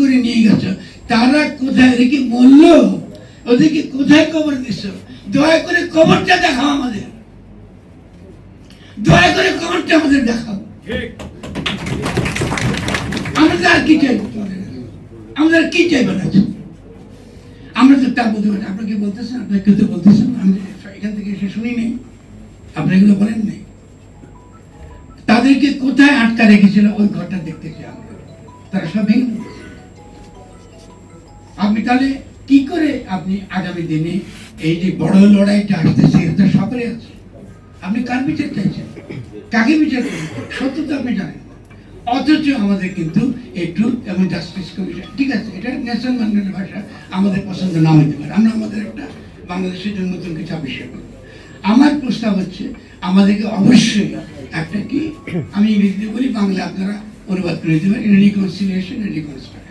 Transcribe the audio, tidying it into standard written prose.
করে নিয়ে গেছো, তারা কোথায় রেখে মরলো, ওদেরকে কোথায় কবর দিচ্ছ? দয়া করে কবরটা দেখাও আমাদের, দয়া করে কবরটা আমাদের দেখাও। আমরা আর কি চাইবো? আমাদের কি চাইবেন আছে? আমরা তো তা বলতে পারি। আপনাকে বলতেছেন, আপনাকে কেউ তো বলতেছেন, আমি এখান থেকে এসে শুনি নেই, আপনি এগুলো বলেন নেই। তাদেরকে কোথায় আটকা রেখেছিল ওই ঘরটা দেখতে চাই আমরা, তারা সব ভেঙে দিয়েছে। আপনি তাহলে কি করে আপনি আগামী দিনে এই যে বড় লড়াইটা আসতেছে, এটা সকলে আছে, আপনি কার বিচার চাইছেন, কাকে বিচার করবেন? সত্য তো আপনি জানেন। অথচ আমাদের কিন্তু এই ট্রুথ এবং জাস্টিস কমিশন, ঠিক আছে, এটা নেলসন ম্যান্ডেলার ভাষা, আমাদের পছন্দ না হতে পারে, আমরা আমাদের একটা বাংলাদেশের জন্য নতুন কিছু আবিষ্কার করব। আমার প্রস্তাব হচ্ছে আমাদেরকে অবশ্যই একটা কি, আমি ইংরেজিতে বলি, বাংলা আপনারা অনুবাদ করে দিতে পারেন, রিকনসিলিয়েশন এন্ড রিকনস্ট্রাকশন।